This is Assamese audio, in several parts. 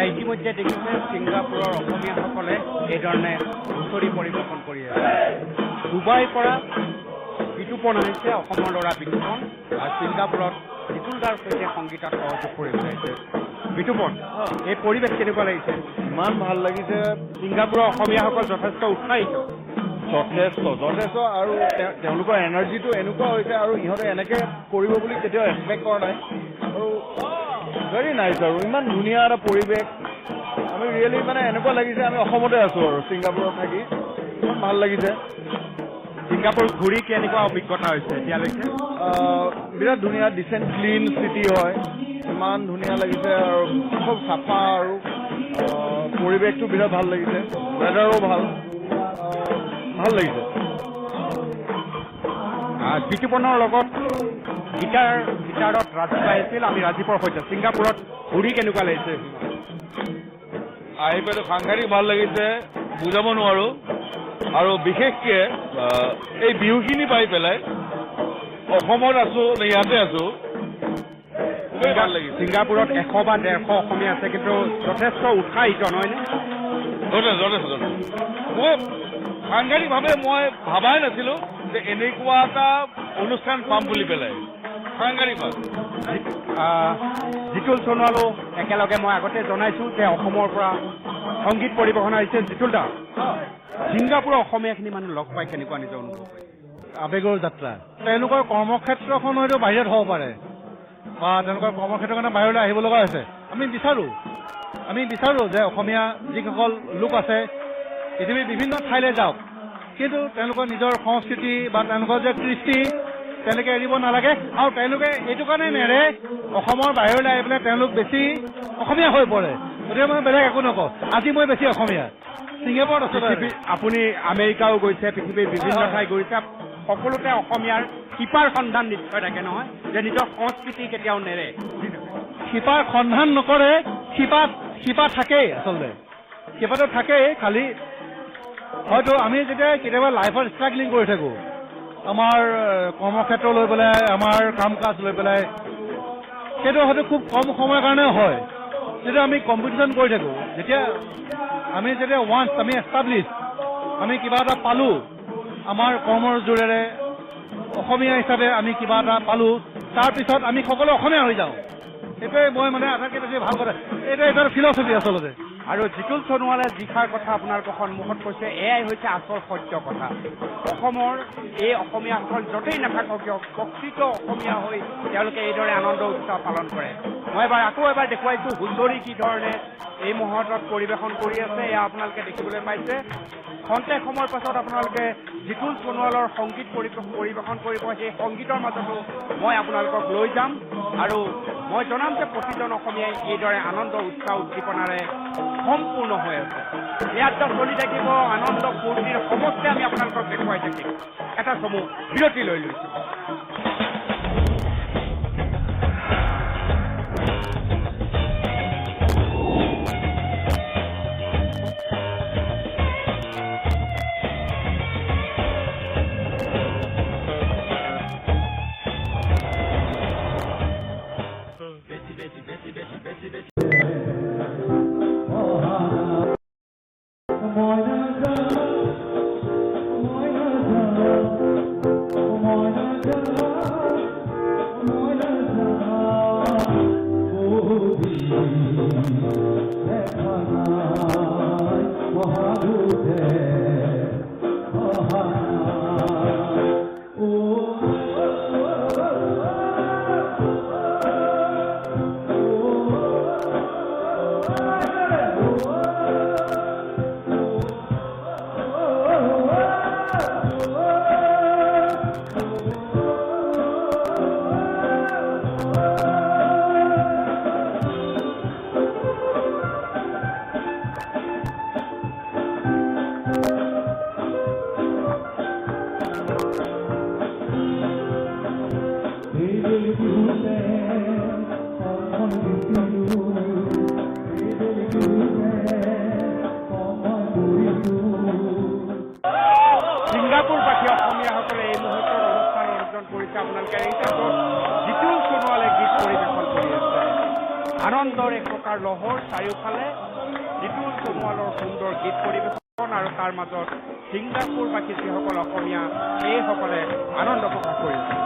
ইতিমধ্যে দেখিছে ছিংগাপুৰৰ অসমীয়াসকলে এইধৰণে হুঁচৰি পৰিৱেশন কৰি আছে। ডুবাইৰ পৰা বিতুপন আহিছে, অসমৰ ল'ৰা বিতুপন, আৰু ছিংগাপুৰত জিতুলদাৰ সৈতে সংগীতত সহযোগ কৰিবলৈ আহিছে। বিতুপন, এই পৰিৱেশ কেনেকুৱা লাগিছে? ইমান ভাল লাগিছে। ছিংগাপুৰৰ অসমীয়াসকল যথেষ্ট উৎসাহিত, যথেষ্ট আৰু তেওঁলোকৰ এনাৰ্জিটো এনেকুৱা হৈছে আৰু ইহঁতে এনেকৈ কৰিব বুলি কেতিয়াও এক্সপেক্ট কৰা নাই। আৰু ভেৰি নাইচ আৰু ইমান ধুনীয়া এটা পৰিৱেশ। আমি ৰিয়েলি মানে এনেকুৱা লাগিছে আমি অসমতে আছোঁ আৰু ছিংগাপুৰত থাকি ইমান ভাল লাগিছে। ছিংগাপুৰ ঘূৰি কেনেকুৱা অভিজ্ঞতা হৈছে এতিয়ালৈকে? বিৰাট ধুনীয়া, ডিচেণ্ট ক্লিন চিটি হয়, ইমান ধুনীয়া লাগিছে আৰু চব চাফা আৰু পৰিৱেশটো বিৰাট ভাল লাগিছে, ৱেডাৰো ভাল লাগিছে। বিতুপনৰ লগত গীটাৰত ৰাজীৱ আহিছিল, আমি ৰাজীৱৰ সৈতে। ছিংগাপুৰত ঘূৰি কেনেকুৱা লাগিছে? আহি পেলাই সাংঘাতিক ভাল লাগিছে, বুজাব নোৱাৰো। আৰু বিশেষকৈ এই বিহুখিনি পাই পেলাই অসমত আছোঁ, ইয়াতে আছোঁ, খুবেই ভাল লাগিছে। ছিংগাপুৰত 100 বা 150 অসমীয়া আছে, কিন্তু যথেষ্ট উৎসাহিত নহয়নে? যথেষ্ট খুব সাংঘাতিকভাৱে মই ভাবাই নাছিলোঁ যে এনেকুৱা এটা অনুষ্ঠান পাম বুলি পেলাই। সাংঘাতিক ভাল। জিতুল সোণোৱালো একেলগে মই আগতে জনাইছোঁ যে অসমৰ পৰা সংগীত পৰিৱেশন আহিছে। জিতুল দা, ছিংগাপুৰৰ অসমীয়াখিনি মানুহ লগ পাই কেনেকুৱা নিজৰ অনুভৱ হয়? আৱেগৰ যাত্ৰা। তেওঁলোকৰ কৰ্মক্ষেত্ৰখন হয়তো বাহিৰত হ'ব পাৰে বা তেওঁলোকৰ কৰ্মক্ষেত্ৰৰ কাৰণে বাহিৰলৈ আহিব লগা হৈছে। আমি বিচাৰোঁ যে অসমীয়া যিসকল লোক আছে পৃথিৱীৰ বিভিন্ন ঠাইলৈ যাওক, কিন্তু তেওঁলোকৰ নিজৰ সংস্কৃতি বা তেওঁলোকৰ যে কৃষ্টি তেওঁলোকে এৰিব নালাগে। আৰু তেওঁলোকে এইটো কাৰণে নেৰে, অসমৰ বাহিৰলৈ আহি পেলাই তেওঁলোক বেছি অসমীয়া হৈ পৰে। গতিকে মই বেলেগ একো নকওঁ, আজি মই বেছি অসমীয়া। ছিংগাপুৰত আছোঁ। আপুনি আমেৰিকাও গৈছে, পৃথিৱীৰ বিভিন্ন ঠাই গৈছে, সকলোতে অসমীয়াৰ শিপাৰ সন্ধান নিশ্চয় থাকে নহয়, যে নিজৰ সংস্কৃতি কেতিয়াও নেৰে। শিপাৰ সন্ধান নকৰে, শিপা থাকেই, আচলতে শিপাটো থাকেই। খালি হয়তো আমি যেতিয়া কেতিয়াবা লাইফত ষ্ট্ৰাগলিং কৰি থাকোঁ, আমাৰ কৰ্মক্ষেত্ৰ লৈ পেলাই, আমাৰ কাম কাজ লৈ পেলাই, সেইটো হয়তো খুব কম সময়ৰ কাৰণেও হয়। যেতিয়া আমি কম্পিটিশ্যন কৰি থাকোঁ, যেতিয়া ওৱান্স আমি এষ্টাব্লিছ, আমি কিবা এটা পালোঁ, আমাৰ কৰ্মৰ জোৰেৰে অসমীয়া হিচাপে আমি কিবা এটা পালোঁ, তাৰপিছত আমি সকলো অসমীয়া হৈ যাওঁ। সেইটোৱে মই মানে আটাইতকৈ বেছি ভাল কথা। এইটো এটা ফিলচফি আচলতে। আৰু জিতুল সোণোৱালে যিষাৰ কথা আপোনালোকৰ সন্মুখত কৈছে, এয়াই হৈছে আচল সত্য কথা। অসমৰ এই অসমীয়াসকল য'তেই নাথাকক কিয়, প্ৰকৃত অসমীয়া হৈ তেওঁলোকে এইদৰে আনন্দ উৎসৱ পালন কৰে। মই আকৌ এবাৰ দেখুৱাইছোঁ হুঁচৰি কি ধৰণে এই মুহূৰ্তত পৰিৱেশন কৰি আছে, এয়া আপোনালোকে দেখিবলৈ পাইছে। খন্তেক সময়ৰ পাছত আপোনালোকে জিতুল সোণোৱালৰ সংগীত পৰিৱেশন কৰিব। সেই সংগীতৰ মাজতো মই আপোনালোকক লৈ যাম আৰু মই জনাম যে প্ৰতিজন অসমীয়াই এইদৰে আনন্দ উৎসাহ উদ্দীপনাৰে সম্পূৰ্ণ হৈ আছে। ইয়াত্ৰা চলি থাকিব, আনন্দ ফূৰ্তিৰ সমস্তে আমি আপোনালোকক দেখুৱাই থাকিম। এটা চমু বিৰতি লৈ লৈছোঁ। অনুষ্ঠান কৰিছে আপোনালোকে জিতুল সোণোৱালে গীত পৰিৱেশন কৰি আছে আনন্দৰ এক প্ৰকাৰ লহৰ চাৰিওফালে জিতুল সোণোৱালৰ সুন্দৰ গীত পৰিৱেশন আৰু তাৰ মাজত ছিংগাপুৰবাসী যিসকল অসমীয়া সেইসকলে আনন্দ প্ৰকাশ কৰিছে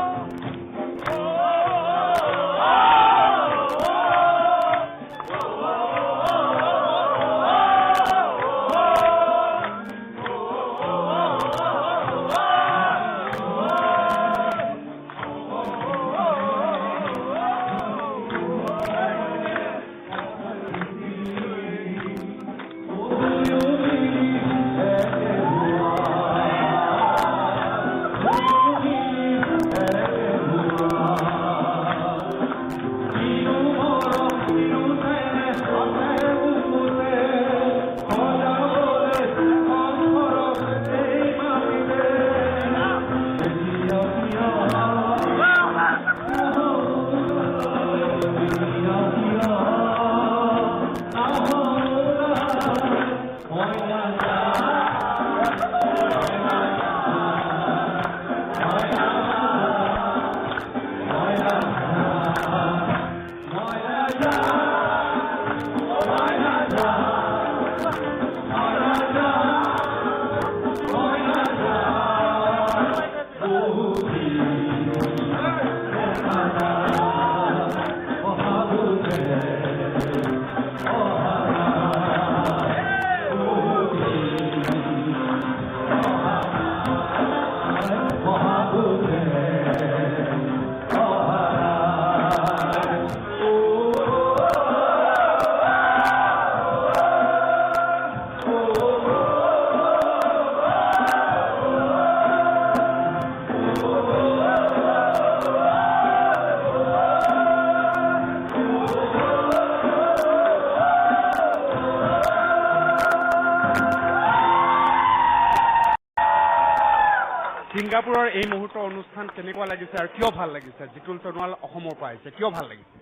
ছিংগাপুৰৰ এই মুহূৰ্তৰ অনুষ্ঠান কেনেকুৱা লাগিছে আৰু কিয় ভাল লাগিছে জিতুল সোণোৱাল অসমৰ পৰা আহিছে কিয় ভাল লাগিছে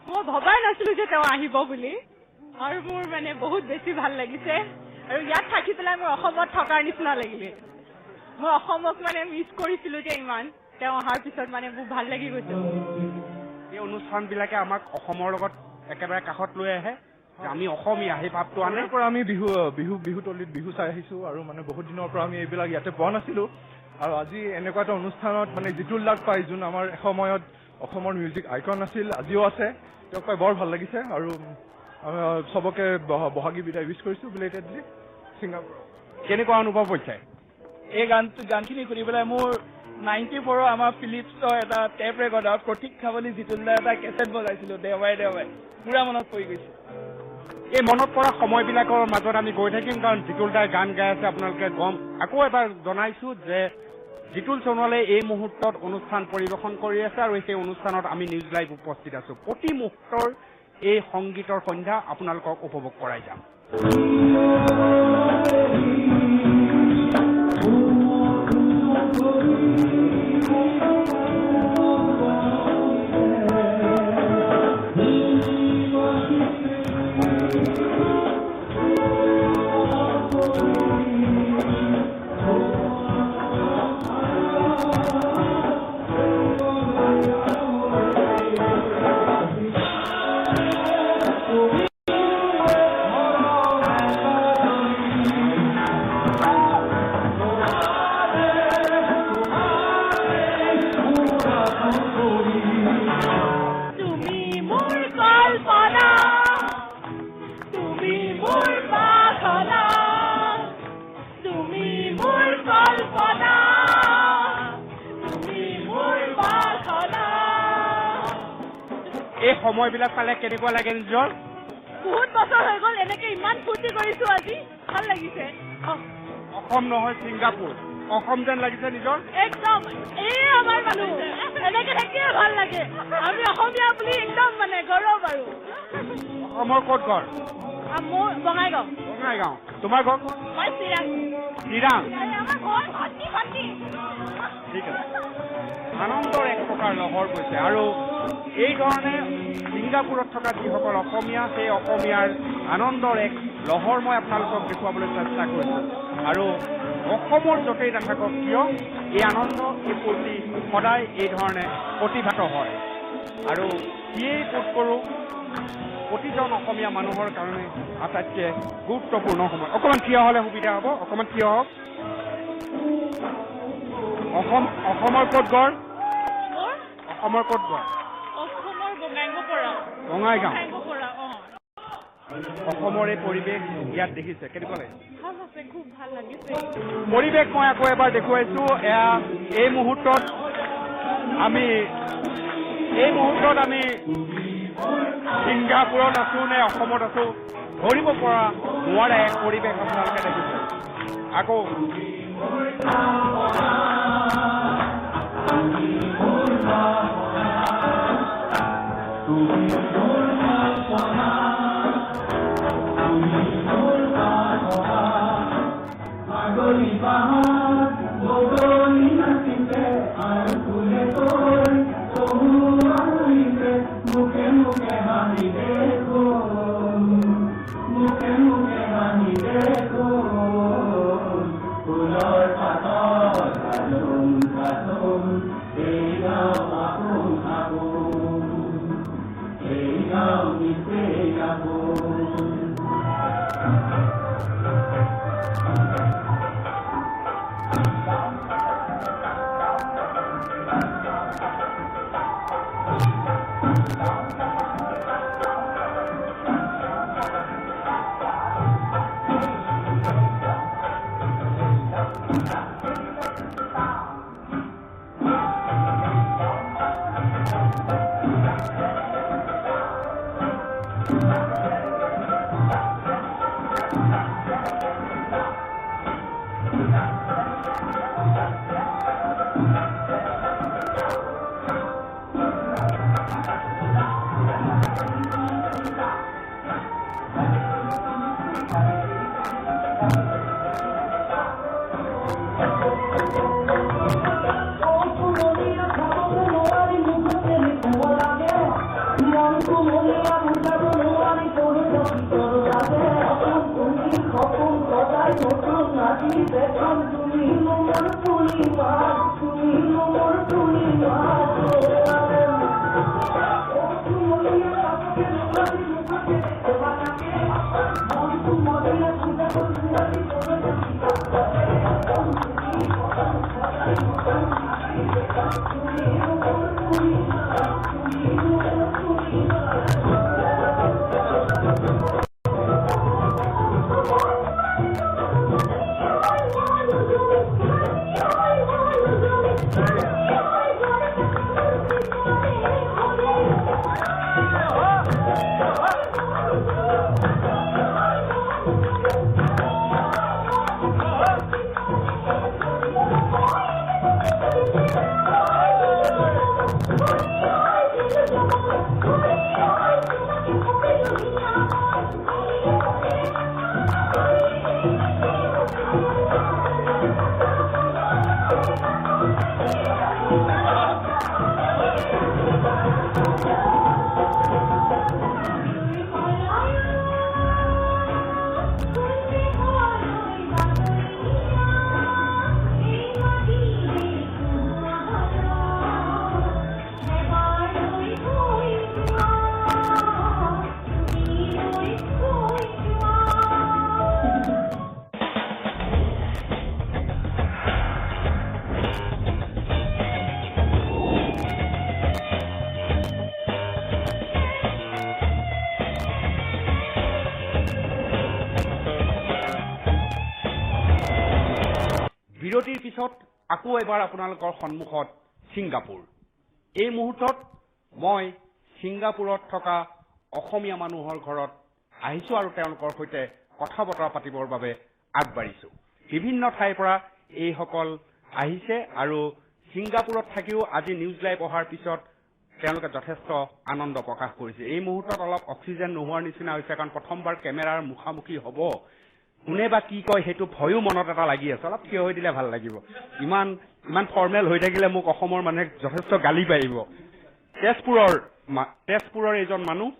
মই ভবাই নাছিলো যে তেওঁ আহিব বুলি আৰু মোৰ মানে বহুত বেছি ভাল লাগিছে আৰু ইয়াত থাকি পেলাই মোৰ অসমত থকাৰ নিচিনা লাগিলে মই অসমক মানে মিছ কৰিছিলো যে ইমান তেওঁ অহাৰ পিছত মানে মোৰ ভাল লাগি গৈছে এই অনুষ্ঠানবিলাকে আমাক অসমৰ লগত একেবাৰে কাষত লৈ আহে যে আমি অসমীয়া সেই ভাৱটো আনে পৰা আমি বিহুতলিত বিহু চাই আহিছো আৰু মানে বহুত দিনৰ পৰা আমি এইবিলাক ইয়াতে পোৱা নাছিলো আৰু আজি এনেকুৱা এটা অনুষ্ঠানত মানে জিতুল দাক পাই যোন আমাৰ এসময়ত অসমৰ মিউজিক আইকন আছিল আজিও আছে তেওঁক পাই বৰ ভাল লাগিছে আৰু আমি সবকে বহাগী বিদায় উইচ কৰিছো বিলেটেডলি ছিংগাপুৰ কেনেকুৱা অনুভৱ হৈছে এই গানখিনি শুনি পেলাই মোৰ 94ৰ আমাৰ ফিলিপছৰ এটা টেপ ৰেকৰ্ডত প্ৰতীক্ষা বুলি জিতুলদাৰ এটা কেছেট বজাইছিলো দেওবাৰে পুৰা মনত পৰি গৈছে এই মনত পৰা সময়বিলাকৰ মাজত আমি গৈ থাকিম কাৰণ জিতুল দাই গান গাই আছে আপোনালোকে গম আকৌ এবাৰ জনাইছো যে জিতুল সোণোৱালে এই মুহূৰ্তত অনুষ্ঠান পৰিৱেশন কৰি আছে আৰু সেই অনুষ্ঠানত আমি নিউজ লাইভ উপস্থিত আছো প্ৰতি মুহূৰ্তৰ এই সংগীতৰ সন্ধ্যা আপোনালোকক উপভোগ কৰাই যাম এই সময়বিলাক পালে কেনেকুৱা লাগে নিজৰ বহুত বছৰ হৈ গ'ল এনেকে ইমান ফূৰ্তি কৰিছো আজি ভাল লাগিছে অসম নহয় ছিংগাপুৰ অসম যেন লাগিছে নিজৰ একদম এই আমাৰ মানুহ এনেকে থাকিয়ে ভাল লাগে আমি অসমীয়া বুলি একদম মানে গৌৰৱ আৰু অসমৰ ক'ত ঘৰ মোৰ বঙাইগাঁও বঙাইগাঁও তোমাৰ ঘৰ মই চিৰাং আমাৰ ঘৰ ভণ্টি ঠিক আছে আনন্দৰ এক প্ৰকাৰ লহৰ গৈছে আৰু এই ধৰণে ছিংগাপুৰত থকা যিসকল অসমীয়া সেই অসমীয়াৰ আনন্দৰ এক লহৰ মই আপোনালোকক দেখুৱাবলৈ চেষ্টা কৰিছোঁ আৰু অসমৰ য'তেই নাথাকক কিয় এই আনন্দ এই ফূৰ্তি সদায় এই ধৰণে প্ৰতিভাত হয় আৰু সিয়েই বোধ কৰোঁ প্ৰতিজন অসমীয়া মানুহৰ কাৰণে আটাইতকৈ গুৰুত্বপূৰ্ণ সময় অকণমান থিয় হ'লে সুবিধা হ'ব অকণমান থিয় হওক অসমৰ ক'ত গড় অসমৰ ক'ত গড় বঙাইগাঁও অসমৰ এই পৰিৱেশ ইয়াত দেখিছে কেনেকুৱা লাগে খুব ভাল লাগিছে পৰিৱেশ মই আকৌ এবাৰ দেখুৱাইছো এয়া এই মুহূৰ্তত আমি ছিংগাপুৰত আছো নে অসমত আছো ধৰিব পৰা নোৱাৰে এক পৰিৱেশ আপোনালোকে দেখিছে আকৌ বিৰতিৰ পিছত আকৌ এবাৰ আপোনালোকৰ সন্মুখত ছিংগাপুৰ এই মুহূৰ্তত মই ছিংগাপুৰত থকা অসমীয়া মানুহৰ ঘৰত আহিছো আৰু তেওঁলোকৰ সৈতে কথা বতৰা পাতিবৰ বাবে আগবাঢ়িছো বিভিন্ন ঠাইৰ পৰা এইসকল আহিছে আৰু ছিংগাপুৰত থাকিও আজি নিউজ লাইভ অহাৰ পিছত তেওঁলোকে যথেষ্ট আনন্দ প্ৰকাশ কৰিছে এই মুহূৰ্তত অলপ অক্সিজেন নোহোৱাৰ নিচিনা হৈছে কাৰণ প্ৰথমবাৰ কেমেৰাৰ মুখামুখি হ'ব কোনে বা কি কয় সেইটো ভয়ো মনত এটা লাগি আছে অলপ থিয় হৈ দিলে ভাল লাগিব ইমান ফৰ্মেল হৈ থাকিলে মোক অসমৰ মানুহে যথেষ্ট গালি পাৰিব তেজপুৰৰ এজন মানুহ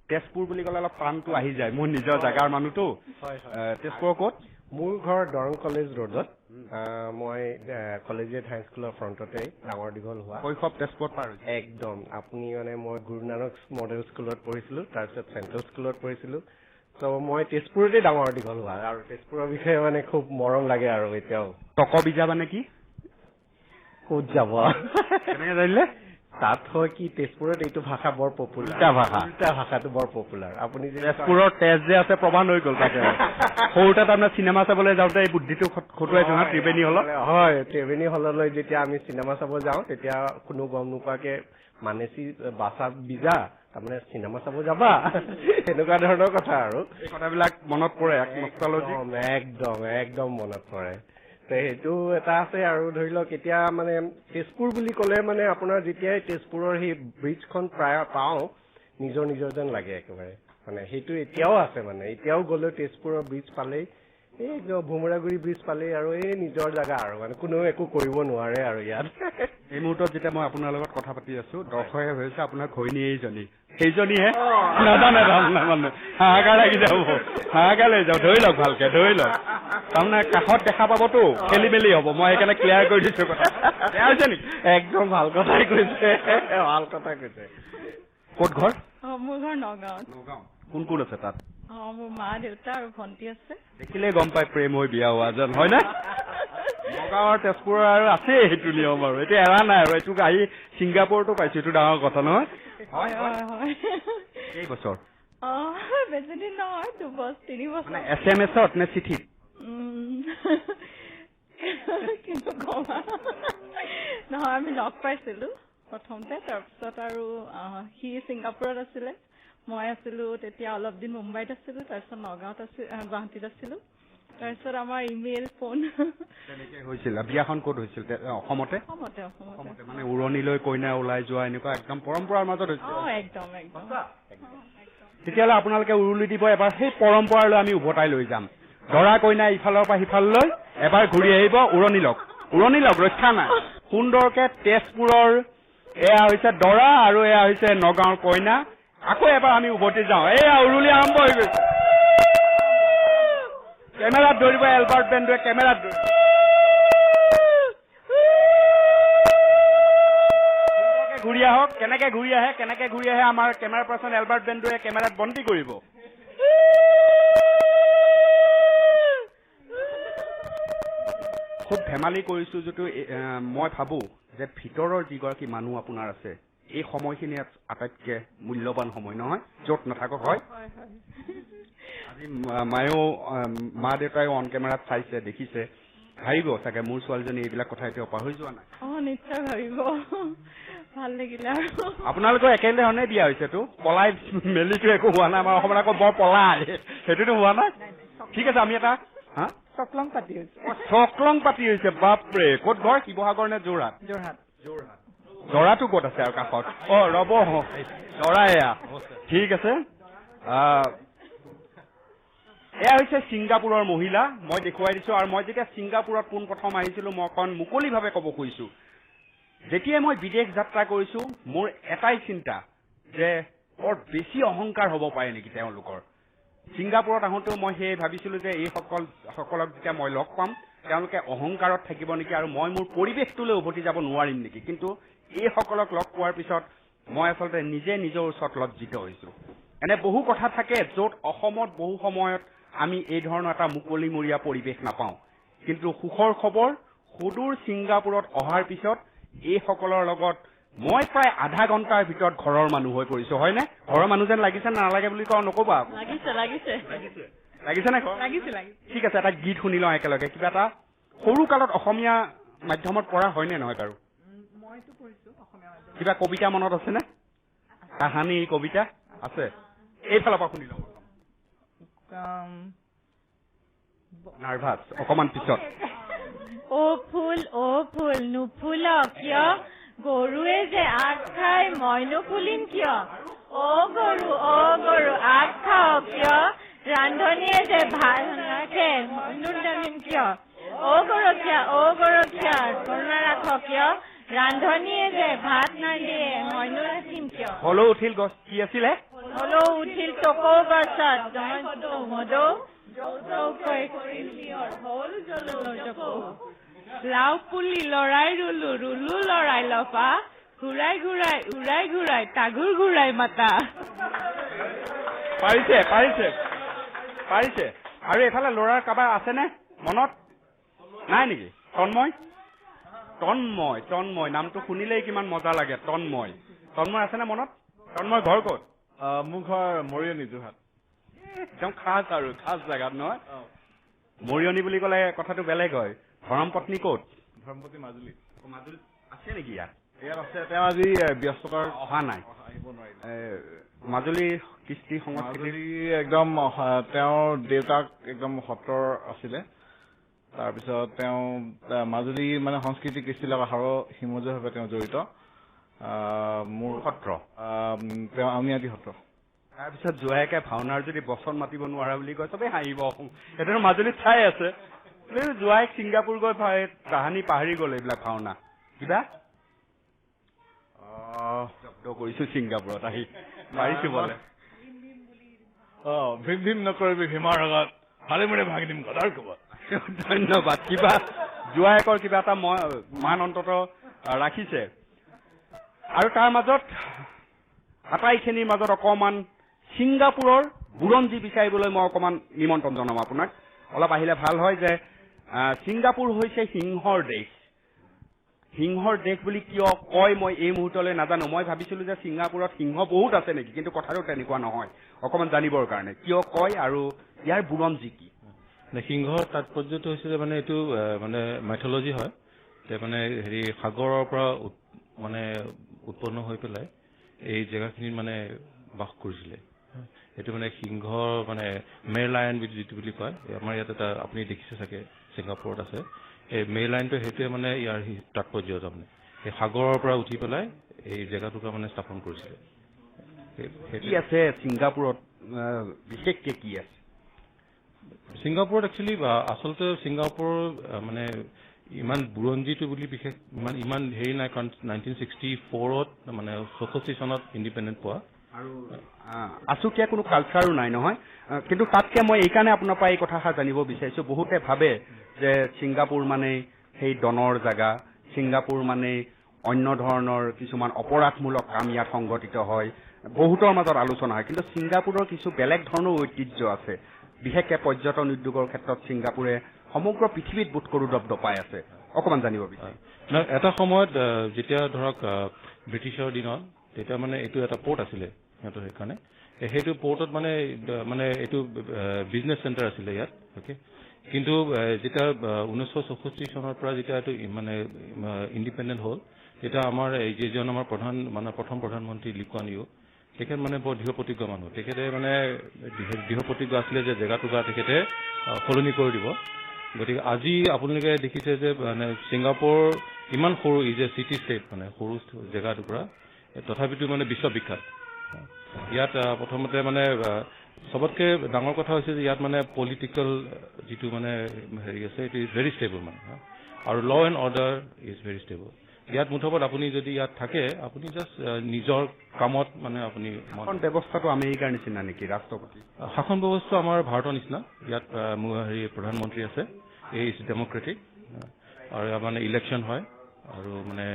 তেজপুৰ বুলি ক'লে অলপ প্ৰাণটো আহি যায় মোৰ নিজৰ জাগাৰ মানুহটো তেজপুৰৰ ক'ত মোৰ ঘৰ দৰং কলেজ ৰোডত মই কলেজিয়েট হাই স্কুলৰ ফ্ৰণ্টতে ডাঙৰ দীঘল হোৱা শৈশৱ তেজপুৰত পাৰ হৈছে একদম আপুনি মানে মই গুৰু নানক মডেল স্কুলত পঢ়িছিলোঁ তাৰপিছত চেণ্ট্ৰেল স্কুলত পঢ়িছিলোঁ চ' মই তেজপুৰতে ডাঙৰ দীঘল হোৱা আৰু তেজপুৰৰ বিষয়ে মানে খুব মৰম লাগে আৰু এতিয়াও টক বিজা মানে কি ক'ত যাব কেনেকে জানিলে তাত হয় কি তেজপুৰত এইটো ভাষা বৰ পপুলাৰ উল্টা ভাষাটো বৰ পপুলাৰ আপুনি তেজপুৰৰ তেজ যে আছে প্ৰমাণ হৈ গ'ল তাকে সৰুতে তাৰমানে চিনেমা চাবলৈ যাওঁতে এই বুদ্ধিটো খটুৱাইছে নহয় ত্ৰিবেণী হলত হয় ত্ৰিবেণী হললৈ যেতিয়া আমি চিনেমা চাব যাওঁ তেতিয়া কোনো গম নোপোৱাকে মানেচি বাছা বিজা তাৰমানে চিনেমা চাব যাবা এনেকুৱা ধৰণৰ কথা আৰু এই কথাবিলাক মনত পৰে একদম মনত পৰে সেইটো এটা আছে আৰু ধৰি লওক এতিয়া মানে তেজপুৰ বুলি ক'লে মানে আপোনাৰ যেতিয়াই তেজপুৰৰ সেই ব্ৰিজখন প্ৰায় পাওঁ নিজৰ যেন লাগে একেবাৰে মানে সেইটো এতিয়াও আছে মানে এতিয়াও গ'লেও তেজপুৰৰ ব্ৰিজ পালেই এই ভোমোৰাগুৰি ব্ৰিজ পালেই আৰু এই নিজৰ জেগা আৰু মানে কোনেও একো কৰিব নোৱাৰে আৰু ইয়াত এই মুহূৰ্তত যেতিয়া মই আপোনাৰ লগত কথা পাতি আছো দৰ্শকে হৈছে আপোনাৰ ঘৈণী সেইজনীহে নাজানে তাৰমানে হাহাকাৰ লাগি যাব হাহাকাৰ লাগি যাব ধৰি লওক ভালকে ধৰি লওক তাৰমানে কাষত দেখা পাবতো খেলি মেলি হ'ব মই সেইকাৰণে ক্লিয়াৰ কৰি দিছো কথা বেয়া হৈছে নেকি একদম ভাল কথাই কৈছে ক'ত ঘৰ মোৰ ঘৰ নগাঁৱত নগাঁও কোন আছে তাত মোৰ মা দেউতা আৰু ভন্টি আছে দেখিলে গম পাই প্ৰেম হৈ বিয়া হোৱা যেন হয় নে নগাঁৱৰ তেজপুৰৰ আৰু আছে সেইটো নিয়ম আৰু এতিয়া এৰা নাই আৰু এইটো আহি ছিংগাপুৰতো পাইছো এইটো ডাঙৰ কথা নহয় হয় কেই বছৰ বেছি দিন নহয় 2 বছৰ 3 বছৰ SMS-ত নে চিঠিত কিন্তু কমা নহয় আমি লগ পাইছিলো প্ৰথমতে তাৰপিছত আৰু সি ছিংগাপুৰত আছিলে মই আছিলো তেতিয়া অলপ দিন মুম্বাইত আছিলো তাৰপিছত নগাঁৱত আছিলো গুৱাহাটীত আছিলো তাৰপিছত আমাৰ ইমেইল ফোন তেনেকে হৈছিল বিয়াখন ক'ত হৈছিল অসমতে মানে উৰণিলৈ কইনা ওলাই যোৱা এনেকুৱা একদম পৰম্পৰাৰ মাজত হৈছিল একদম তেতিয়াহ'লে আপোনালোকে উৰুলি দিব এবাৰ সেই পৰম্পৰালৈ আমি উভতাই লৈ যাম দৰা কইনা ইফালৰ পৰা সিফাললৈ এবাৰ ঘূৰি আহিব উৰণি লওক ৰক্ষা নাই সুন্দৰকে তেজপুৰৰ এয়া হৈছে দৰা আৰু এয়া হৈছে নগাঁৱৰ কইনা আকৌ এবাৰ আমি উভতি যাওঁ এয়া উৰুলি আৰম্ভ হৈ গৈছে কেমেৰাত ধৰিব এলবাৰ্ট বেণ্ডুৱে কেমেৰাত ধৰিব ঘূৰি আহক কেনেকে ঘূৰি আহে আমাৰ কেমেৰা পাৰ্চন এলবাৰ্ট বেণ্ডুৱে কেমেৰাত বন্দী কৰিব খুব ধেমালি কৰিছো যিটো মই ভাবো যে ভিতৰৰ যিগৰাকী মানুহ আপোনাৰ আছে এই সময়খিনি আটাইতকৈ মূল্যৱান সময় নহয় য'ত নাথাকক হয় আজি মায়েও মা দেউতাইও অন কেমেৰাত চাইছে দেখিছে ভাবিব চাগে মোৰ ছোৱালীজনী এইবিলাক কথা এতিয়া পাহৰি যোৱা নাই নিশ্চয় ভাবিব ভাল লাগিলে আৰু আপোনালোকৰ একেধৰণে বিয়া হৈছেতো পলাই মেলিটো একো হোৱা নাই আমাৰ অসমত আকৌ বৰ পলাই সেইটোতো হোৱা নাই ঠিক আছে আমি এটা চকলং পাতি হৈছে বাপৰে ক'ত ঘৰ শিৱসাগৰ নে যোৰহাট জৰাটো ক'ত আছে আৰু কাষত ৰব জৰা এয়া ঠিক আছে এয়া হৈছে ছিংগাপুৰৰ মহিলা মই দেখুৱাই দিছো আৰু মই যেতিয়া ছিংগাপুৰত পোনপ্ৰথম আহিছিলো মই অকণ মুকলিভাৱে ক'ব খুজিছো যেতিয়াই মই বিদেশ যাত্ৰা কৰিছো মোৰ এটাই চিন্তা যে বৰ বেছি অহংকাৰ হ'ব পাৰে নেকি তেওঁলোকৰ ছিংগাপুৰত আহোঁতেও মই সেই ভাবিছিলো যে সকলক যেতিয়া মই লগ পাম তেওঁলোকে অহংকাৰত থাকিব নেকি আৰু মই মোৰ পৰিৱেশটোলৈ উভতি যাব নোৱাৰিম নেকি কিন্তু এইসকলক লগ পোৱাৰ পিছত মই আচলতে নিজে নিজৰ ওচৰত লজ্জিত হৈছো এনে বহু কথা থাকে য'ত অসমত বহু সময়ত আমি এই ধৰণৰ এটা মুকলিমূৰীয়া পৰিৱেশ নাপাওঁ কিন্তু সুখৰ খবৰ সুদূৰ ছিংগাপুৰত অহাৰ পিছত এইসকলৰ লগত মই প্ৰায় আধা ঘণ্টাৰ ভিতৰত ঘৰৰ মানুহ হৈ পৰিছো হয়নে ঘৰৰ মানুহ যেন লাগিছে নে নালাগে বুলি কোৱা নকবা লাগিছে নে ঠিক আছে এটা গীত শুনি লওঁ একেলগে কিবা এটা সৰু কালত অসমীয়া মাধ্যমত পঢ়া হয়নে নহয় বাৰু কিবা কবিতা মনত আছেনে কাহানী কবিতা আছে এইফালৰ পৰা শুনি লওঁ নাৰ্ভাছ অকমান পিছত অ ফুল নুফুল কিয় গৰুৱে যে আগ খাই মইনো ফুলিম কিয় অ গৰু আগ খাও কিয় ৰান্ধনীয়ে যে ভাত নাৰাখে মইনো নামিম কিয় অ গৰখীয়া কৰুণা ৰাখ কিয় ৰান্ধনীয়ে যে ভাত নাদিয়ে মইনো ৰাখিম কিয় হলৌ উঠিল গছ কি আছিলে হলৌ উঠিল টকৌ গছত মদৌ যৌথকৈ কৰিলি অঢল জলজপৌ লাও পুলি লৰাই ৰুলো ৰুলো লৰাই লফা ঘূৰাই ঘূৰাই উৰাই ঘূৰাই টাগুৰ ঘূৰাই মাতা পাৰিছে পাৰিছে পাৰিছে আৰু এইফালে ল'ৰাৰ কাৰোবাৰ আছেনে মনত নাই নেকি তন্ময় তন্ময় তন্ময় নামটো শুনিলেই কিমান মজা লাগে তন্ময় তন্ময় আছেনে মনত তন্ময় ঘৰ ক'ত মোৰ ঘৰ মৰিয়নি যোৰহাট একদম খাচ আৰু খাচ জেগাত নহয় মৰিয়নি বুলি ক'লে কথাটো বেলেগ হয় ধৰমপত্নী ক'ত ধৰ্মপতি মাজুলী মাজুলী আছে নেকি ইয়াত ইয়াত আছে তেওঁ আজি ব্যস্ততাৰ অহা নাই আহিব নোৱাৰিলে মাজুলী কৃষ্টি সংস্কৃতি মাজুলী একদম তেওঁৰ দেউতাক একদম সত্ৰৰ আছিলে তাৰপিছত তেওঁ মাজুলী মানে সংস্কৃতি কৃষ্টিৰ লগত হাড় সিমজীয়াভাৱে তেওঁ জড়িত মোৰ সত্ৰ তেওঁ আউনীআটী সত্ৰ তাৰপিছত জোৱায়েকে ভাওনাৰ যদি বচন মাতিব নোৱাৰা বুলি কয় চবেই হাঁহিব সেইটো মাজুলীত চাই আছে জোৱায়েক ছিংগাপুৰ গৈ তাহানি পাহৰি গ'ল এইবিলাক ভাওনা কিবা জব্দ কৰিছো ছিংগাপুৰত আহি পাৰিছো বোলে ভীম ভীম নকৰিবি ভীমাৰ আগত ভালে মৰে ভাঙি দিম গদাৰ ক'বাত ধন্যবাদ কিবা জোৱায়েকৰ কিবা এটা মান অন্তত ৰাখিছে আৰু তাৰ মাজত আটাইখিনিৰ মাজত অকমান ছিংগাপুৰৰ বুৰঞ্জী বিচাৰিবলৈ মই অকমান নিমন্ত্ৰণ জনাম আপোনাক অলপ আহিলে ভাল হয় যে ছিংগাপুৰ হৈছে সিংহৰ দেশ সিংহৰ দেশ বুলি কিয় কয় মই এই মুহূৰ্তলৈ নাজানো মই ভাবিছিলো যে ছিংগাপুৰত সিংহ বহুত আছে নেকি কিন্তু কথাটো তেনেকুৱা নহয় অকমান জানিবৰ কাৰণে কিয় কয় আৰু ইয়াৰ বুৰঞ্জী কি সিংহৰ তাৎপৰ্যটো হৈছে যে মানে এইটো মানে মাইথলজি হয় মানে হেৰি সাগৰৰ পৰা মানে উৎপন্ন হৈ পেলাই এই জেগাখিনিত মানে বাস কৰিছিলে এইটো মানে সিংহৰ মানে মেৰলায়ন যিটো বুলি কয় আমাৰ ইয়াত এটা আপুনি দেখিছে চাগে ছিংগাপুৰত আছে এই মেৰলায়নটো সেইটোৱে মানে ইয়াৰ তাৎপৰ্য তাৰমানে এই সাগৰৰ পৰা উঠি পেলাই এই জেগাটোকে মানে স্থাপন কৰিছিলে কি আছে ছিংগাপুৰত বিশেষকে কি আছে ছিংগাপুৰত একচুৱেলি আচলতে ছিংগাপুৰৰ মানে ইমান বুৰঞ্জীটো বুলি বিশেষ ইমান হেৰি নাই কাৰণ 1964ত মানে 64 চনত ইণ্ডিপেণ্ডেণ্ট পোৱা আৰু আচুকীয়া কোনো কালচাৰো নাই নহয় কিন্তু তাতকে মই এইকাৰণে আপোনাৰ পৰা এই কথাষাৰ জানিব বিচাৰিছো বহুতে ভাবে যে ছিংগাপুৰ মানে সেই ডনৰ জাগা ছিংগাপুৰ মানে অন্য ধৰণৰ কিছুমান অপৰাধমূলক কাম ইয়াত সংঘটিত হয় বহুতৰ মাজত আলোচনা হয় কিন্তু ছিংগাপুৰৰ কিছু বেলেগ ধৰণৰ ঐতিহ্য আছে বিশেষকৈ পৰ্যটন উদ্যোগৰ ক্ষেত্ৰত ছিংগাপুৰে সমগ্ৰ পৃথিৱীত বোধ কৰো দবদপাই আছে অকমান জানিব বিচাৰিম এটা সময়ত যেতিয়া ধৰক ব্ৰিটিছৰ দিনত তেতিয়া মানে এইটো এটা পৰ্ট আছিলে সিহঁতৰ সেইকাৰণে সেইটো পৰ্টত মানে মানে এইটো বিজনেছ চেণ্টাৰ আছিলে ইয়াত অ'কে কিন্তু যেতিয়া 1964 চনৰ পৰা যেতিয়া এইটো মানে ইণ্ডিপেণ্ডেণ্ট হ'ল তেতিয়া আমাৰ এই যিজন আমাৰ প্ৰথম প্ৰধানমন্ত্ৰী লি কুৱান ইউ তেখেত মানে বৰ দৃঢ় প্ৰতিজ্ঞ মানুহ তেখেতে মানে দৃঢ় প্ৰতিজ্ঞ আছিলে যে জেগাটুকুৰা তেখেতে সলনি কৰি দিব গতিকে আজি আপোনালোকে দেখিছে যে মানে ছিংগাপুৰ ইমান সৰু ইজ এ চিটি ষ্টেট মানে সৰু জেগাটুকুৰা তথাপিতো মানে বিশ্ববিখ্যাত ইয়াত প্ৰথমতে মানে সবতকে ডাঙৰ কথা হৈছে যে ইয়াত মানে পলিটিকেল যিটো মানে হেৰি আছে ইট ইজ ভেৰি ষ্টেবল মানে আৰু ল and order is very stable ইয়াত মুঠপত আপুনি যদি ইয়াত থাকে আপুনি জাষ্ট নিজৰ কামত মানে আপুনি ব্যৱস্থাটো আমেৰিকাৰ নিচিনা নেকি ৰাষ্ট্ৰপতি শাসন ব্যৱস্থা আমাৰ ভাৰতৰ নিচিনা ইয়াত হেৰি প্ৰধানমন্ত্ৰী আছে এই ইজ ডেমক্ৰেটিক আৰু মানে ইলেকশ্যন হয় আৰু মানে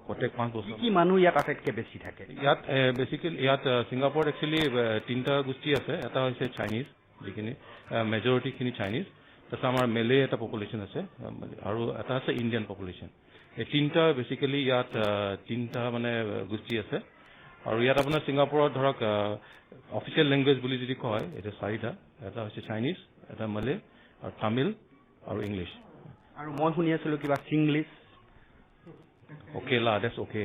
প্ৰত্যেক 5 বছৰ কি মানুহ ইয়াত আটাইতকৈ বেছি থাকে ইয়াত বেচিকেলি ইয়াত ছিংগাপুৰত একচুৱেলি 3টা গোষ্ঠী আছে এটা হৈছে চাইনিজ যিখিনি মেজৰিটিখিনি চাইনিজ তাৰপিছত আমাৰ মেলে এটা পপুলেশ্যন আছে আৰু এটা আছে ইণ্ডিয়ান পপুলেশ্যন এই 3টা বেচিকেলি ইয়াত 3টা মানে গোষ্ঠী আছে আৰু ইয়াত আপোনাৰ ছিংগাপুৰত ধৰক অফিচিয়েল লেংগুৱেজ বুলি যদি কয় এটা 4টা এটা হৈছে চাইনিজ এটা মালে আৰু তামিল আৰু ইংলিছ আৰু মই শুনি আছিলো কিবা Chinglish Akela that's okay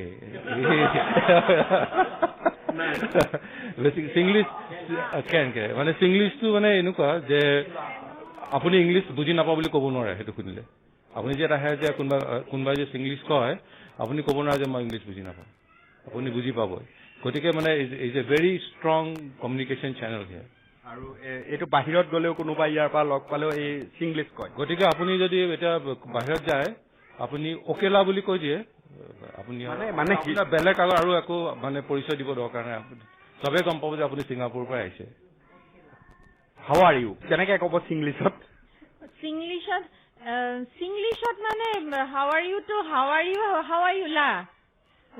Chinglish কেনেকে মানে চিংলিছটো মানে এনেকুৱা যে আপুনি ইংলিছ বুজি নাপাওঁ বুলি ক'ব নোৱাৰে সেইটো শুনিলে আপুনি যে আহে যে কোনোবাই যে চিংলিছ কয় আপুনি ক'ব নোৱাৰে যে মই ইংলিছ বুজি নাপাওঁ আপুনি বুজি পাবই গতিকে মানে is a very strong communication channel here আৰু এইটো বাহিৰত গ'লেও কোনোবা ইয়াৰ পৰা লগ পালেও এই চিংলিছ কয় গতিকে আপুনি যদি এতিয়া বাহিৰত যায় আপুনি অকেলা বুলি কৈ দিয়ে আপুনি মানে বেলেগ আৰু একো মানে পৰিচয় দিব দৰকাৰ নাই চবেই গম পাব যে আপুনি ছিংগাপুৰৰ পৰা আহিছে হাউ আৰ ইউ কেনেকে ক'ব চিংলিছত চিংলিছত মানে হাউ আৰ ইউ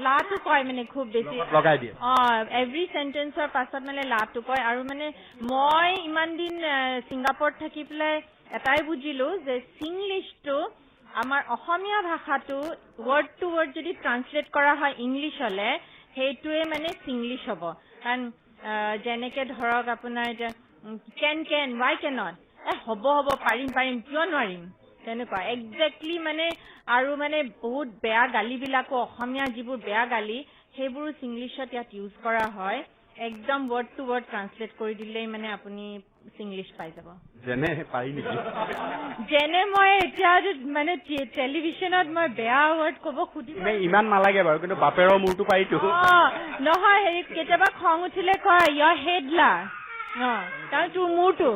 লাটো কয় মানে খুব বেছি লগাই দিয়ে এভৰি চেণ্টেন্সৰ পাছত মানে লাটো কয় আৰু মানে মই ইমান দিন ছিংগাপুৰত থাকি পেলাই এটাই বুজিলো যে চিংলিছটো আমাৰ অসমীয়া ভাষাটো ৱৰ্ড টু ৱৰ্ড যদি ট্ৰান্সলেট কৰা হয় ইংলিছলে সেইটোৱে মানে চিংলিছ হ'ব কাৰণ যেনেকে ধৰক আপোনাৰ এতিয়া কেন ৱাই কেনট হ'ব পাৰিম কিয় নোৱাৰিম তেনেকুৱা একজেক্টলি মানে আৰু মানে বহুত বেয়া গালিবিলাকো অসমীয়া যিবোৰ বেয়া গালি সেইবোৰো চিংলিছত ইয়াত ইউজ কৰা হয় একদম ৱৰ্ড টু ৱৰ্ড ট্ৰান্সলেট কৰি দিলেই মানে আপুনি চিংলিছ পাই যাব যেনে পাৰি নেকি যেনে মই এতিয়া মানে টেলিভিশ্যনত মই বেয়া ৱৰ্ড ক'ব খুজিম ইমান নালাগে বাৰু কিন্তু বাপেৰৰ মূৰটো পাৰিতো নহয় হেৰি কেতিয়াবা খং উঠিলে কয় ইয়ৰ হেডলা কাৰণ তোৰ মূৰটো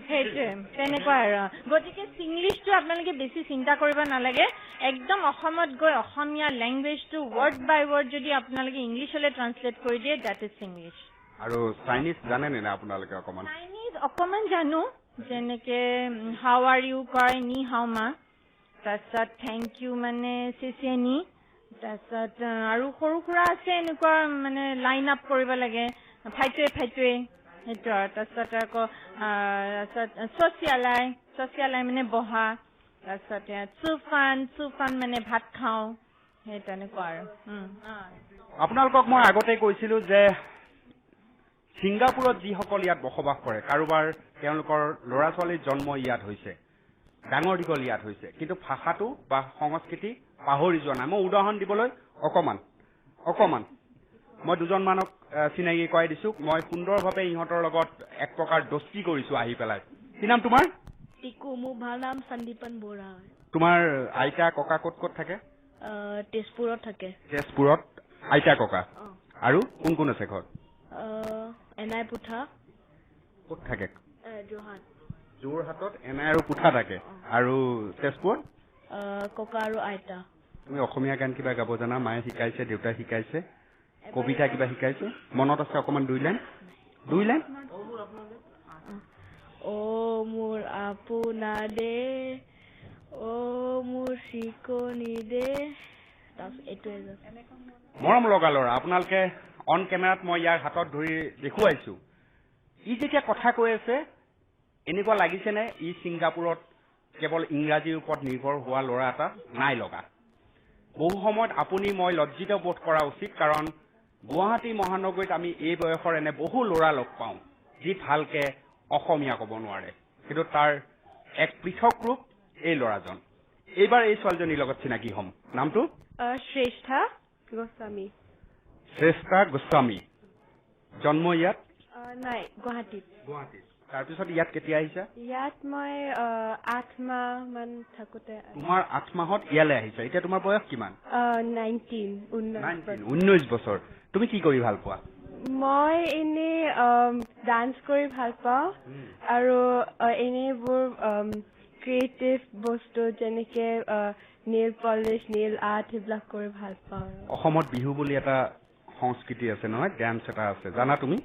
সেইটোৱে তেনেকুৱা আৰু গতিকে চিংলিছটো আপোনালোকে বেছি চিন্তা কৰিব নালাগে একদম অসমত গৈ অসমীয়া লেংগুৱেজটো ৱৰ্ড বাই ৱৰ্ড যদি আপোনালোকে ইংলিছলৈ ট্ৰান্সলেট কৰি দিয়ে দেট ইজ চিংলিছ আৰু চাইনিজ জানে নে আপোনালোকে অকমান চাইনিজ অকমান জানো যেনেকে হাউ আৰ ইউ কয় নি হাও মা তাৰপিছত থেংক ইউ মানে চিচিয়েনি তাৰপিছত আৰু সৰু সুৰা আছে এনেকুৱা মানে লাইন আপ কৰিব লাগে ফাইটোৱে সেইটো আৰু তাৰপিছত আকৌ ছচিয়ালাই মানে বহা তাৰপিছতে চুফান মানে ভাত খাওঁ সেই তেনেকুৱা আৰু আপোনালোকক মই আগতে কৈছিলো যে ছিংগাপুৰত যিসকল ইয়াত বসবাস কৰে কাৰোবাৰ তেওঁলোকৰ ল'ৰা ছোৱালীৰ জন্ম ইয়াত হৈছে ডাঙৰ দীঘল ইয়াত হৈছে কিন্তু ভাষাটো বা সংস্কৃতি পাহৰি যোৱা নাই মই উদাহৰণ দিবলৈ অকমান মই দুজনমানক চিনাকি কৰাই দিছো মই সুন্দৰভাৱে ইহঁতৰ লগত এক প্ৰকাৰ দস্তি কৰিছো আহি পেলাই কি নাম তোমাৰ টিকু মোৰ ভাল নাম সন্দীপন বৰা হয় তোমাৰ আইতা ককা ক'ত থাকে তেজপুৰত থাকে তেজপুৰত আইতা ককা আৰু কোন আছে ঘৰত এনাই পুথা ক'ত থাকে যোৰহাটত এনাই আৰু পুথা থাকে আৰু তেজপুৰত ককা আৰু আইতা তুমি অসমীয়া গান কিবা গাব জানা মায়ে শিকাইছে দেউতাই শিকাইছে কবিতা কিবা শিকাইছে মনত আছে অকমান দুই লাইন অ মোৰ আপোনা দে অ মোৰ শিকনি দে এইটোৱে মৰম লগা ল'ৰা আপোনালোকে অন কেমেৰাত মই ইয়াৰ হাতত ধৰি দেখুৱাইছো ই যেতিয়া কথা কৈ আছে এনেকুৱা লাগিছেনে ই ছিংগাপুৰত কেৱল ইংৰাজীৰ ওপৰত নিৰ্ভৰ হোৱা ল'ৰা এটা নাই লগা বহু সময়ত আপুনি মই লজ্জিত বোধ কৰা উচিত কাৰণ গুৱাহাটী মহানগৰীত আমি এই বয়সৰ এনে বহু ল'ৰা লগ পাওঁ যি ভালকে অসমীয়া ক'ব নোৱাৰে কিন্তু তাৰ এক পৃথক ৰূপ এই ল'ৰাজন এইবাৰ এই ছোৱালীজনীৰ লগত চিনাকি হ'ম নামটো শ্ৰেষ্ঠা গোস্বামী জন্ম ইয়াত নাই গুৱাহাটীত তাৰপিছত ইয়াত কেতিয়া আহিছা ইয়াত মই 8 মাহ মান থাকোতে তোমাৰ 8 মাহত ইয়ালৈ আহিছা এতিয়া তোমাৰ বয়স কিমান 19 বছৰ তুমি কি কৰি ভাল পোৱা মই এনে ডান্স কৰি ভাল পাওঁ আৰু এনেবোৰ ক্ৰিয়েটিভ বস্তু যেনেকে নেইল পলিশ নেইল আৰ্ট সেইবিলাক কৰি ভাল পাওঁ অসমত বিহু বুলি এটা সংস্কৃতি আছে নহয় ডান্স এটা আছে জানা তুমি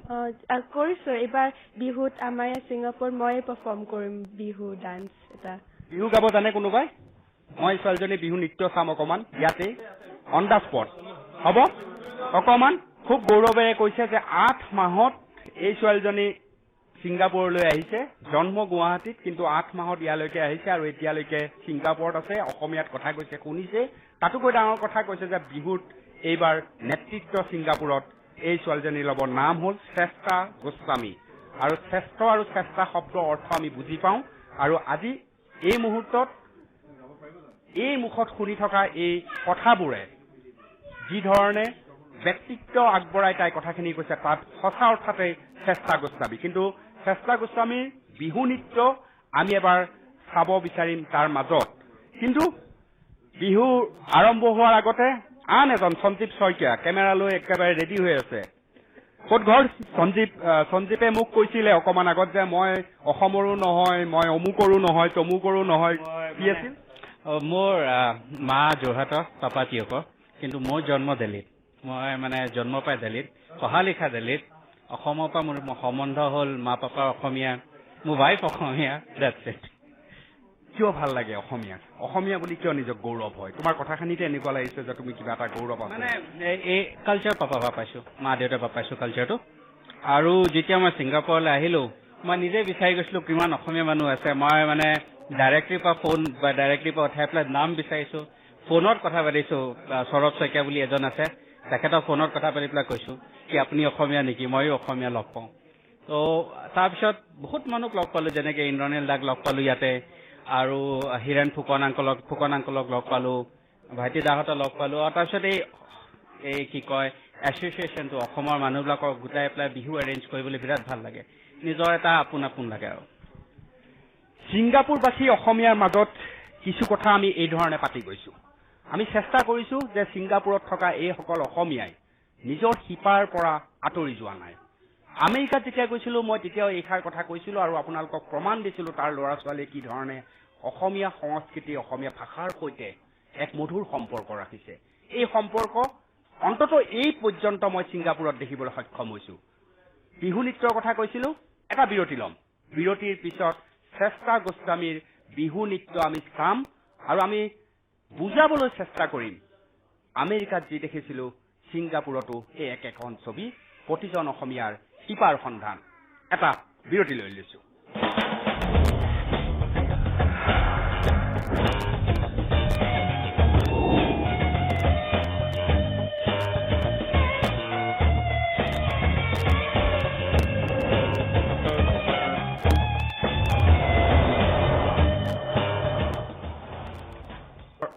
কৰিছো এইবাৰ বিহুত আমাৰ ইয়াত ছিংগাপুৰত মই পাৰফৰ্ম কৰিম বিহু ডান্স এটা বিহু গাব জানে কোনোবাই মই ছোৱালীজনী বিহু নৃত্য চাম অকমান ইয়াতে অন দা স্পট হ'ব অকমান খুব গৌৰৱেৰে কৈছে যে 8 মাহত এই ছোৱালীজনী ছিংগাপুৰলৈ আহিছে জন্ম গুৱাহাটীত কিন্তু 8 মাহত ইয়ালৈকে আহিছে আৰু এতিয়ালৈকে ছিংগাপুৰত আছে অসমীয়াত কথা কৈছে শুনিছে তাতোকৈ ডাঙৰ কথা কৈছে যে বিহুত এইবাৰ নেতৃত্ব ছিংগাপুৰত এই ছোৱালীজনীৰ লগত নাম হ'ল শ্ৰেষ্ঠা গোস্বামী আৰু শ্ৰেষ্ঠ আৰু শ্ৰেষ্ঠা শব্দৰ অৰ্থ আমি বুজি পাওঁ আৰু আজি এই মুহূৰ্তত এই মুখত শুনি থকা এই কথাবোৰে যি ধৰণে ব্যক্তিত্ব আগবঢ়াই তাই কথাখিনি কৈছে তাত সঁচা অৰ্থতে শ্ৰেষ্ঠা গোস্বামী কিন্তু শ্ৰেষ্ঠা গোস্বামীৰ বিহু নৃত্য আমি এবাৰ চাব বিচাৰিম তাৰ মাজত কিন্তু বিহু আৰম্ভ হোৱাৰ আগতে আন এজন সঞ্জীৱ শইকীয়া কেমেৰালৈ একেবাৰে ৰেডি হৈ আছে ক'ত ঘৰ সঞ্জীৱে মোক কৈছিলে অকমান আগত যে মই অসমৰো নহয় মই অমুকৰো নহয় তমুকৰো নহয় কি আছিল মোৰ মা যোৰহাটৰ পাপা তিয়কৰ কিন্তু মোৰ জন্ম দিল্লীত মই মানে জন্ম পাই দিল্লীত পঢ়া লিখা দিল্লীত অসমৰ পৰা মোৰ সম্বন্ধ হ'ল মা পাপা অসমীয়া মোৰ ৱাইফ অসমীয়া, that's it. কিয় ভাল লাগে অসমীয়া বুলি কিয় নিজক গৌৰৱ হয়? তোমাৰ কথাখিনিতে এনেকুৱা লাগিছে যে তুমি কিবা এটা গৌৰৱ আছে। মানে এই কালচাৰ পাপা পাইছোঁ, মা দেউতাৰ পৰা পাইছোঁ কালচাৰটো। আৰু যেতিয়া মই ছিংগাপুৰলৈ আহিলোঁ, মই নিজে বিচাৰি গৈছিলোঁ কিমান অসমীয়া মানুহ আছে। মই মানে ডাইৰেক্টৰীৰ পৰা ফোন বা ডাইৰেক্টৰীৰ পৰা উঠাই পেলাই নাম বিচাৰিছোঁ, ফোনত কথা পাতিছোঁ। সৌৰভ শইকীয়া বুলি এজন আছে, তেখেতৰ ফোনত কথা পাতি পেলাই কৈছোঁ কি আপুনি অসমীয়া নেকি, ময়ো অসমীয়া লগ পাওঁ। তো তাৰপিছত বহুত মানুহক লগ পালোঁ, যেনেকৈ ইন্দ্ৰনীল দাক লগ পালোঁ ইয়াতে, আৰু হীৰেণ ফুকন আংকলক লগ পালোঁ, ভাইটি দাহঁতক লগ পালোঁ। আৰু তাৰপিছত এই কি কয় এছ'চিয়েশ্যনটো অসমৰ মানুহবিলাকক গোটাই পেলাই বিহু এৰেঞ্জ কৰিবলৈ বিৰাট ভাল লাগে, নিজৰ এটা আপোন লাগে। আৰু ছিংগাপুৰবাসী অসমীয়াৰ মাজত কিছু কথা আমি এই ধৰণে পাতি গৈছোঁ। আমি চেষ্টা কৰিছোঁ যে ছিংগাপুৰত থকা এইসকল অসমীয়াই নিজৰ শিপাৰ পৰা আঁতৰি যোৱা নাই। আমেৰিকাত যেতিয়া গৈছিলোঁ মই তেতিয়াও এইষাৰ কথা কৈছিলোঁ আৰু আপোনালোকক প্ৰমাণ দিছিলোঁ তাৰ ল'ৰা ছোৱালীয়ে কি ধৰণে অসমীয়া সংস্কৃতি অসমীয়া ভাষাৰ সৈতে এক মধুৰ সম্পৰ্ক ৰাখিছে। এই সম্পৰ্ক অন্ততঃ এই পৰ্যন্ত মই ছিংগাপুৰত দেখিবলৈ সক্ষম হৈছোঁ। বিহু নৃত্যৰ কথা কৈছিলোঁ, এটা বিৰতি ল'ম। বিৰতিৰ পিছত শ্ৰেষ্ঠা গোস্বামীৰ বিহু নৃত্য আমি চাম আৰু আমি বুজাবলৈ চেষ্টা কৰিম আমেৰিকাত যি দেখিছিলোঁ ছিংগাপুৰতো এই একেখন ছবি, প্ৰতিজন অসমীয়াৰ শিপাৰ সন্ধান। এটা বিৰতি লৈ লৈছোঁ।